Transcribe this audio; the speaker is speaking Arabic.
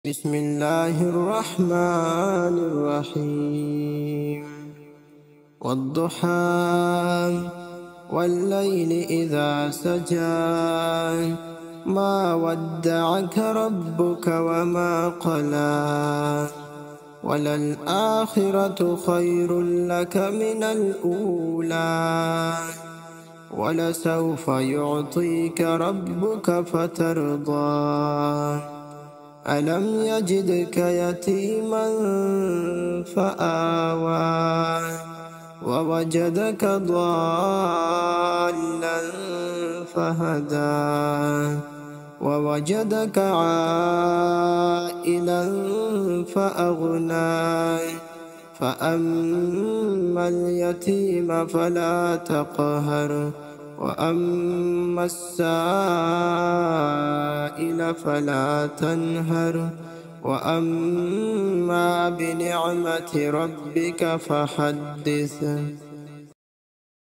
بسم الله الرحمن الرحيم والضحى والليل إذا سجى ما ودعك ربك وما قلى وللآخرة خير لك من الأولى ولسوف يعطيك ربك فترضى ألم يجدك يتيما فآوى ووجدك ضالا فهدى ووجدك عائلا فأغنى فأما اليتيم فلا تقهر وأما السائل فلا تنهر وأما بنعمة ربك فحدث.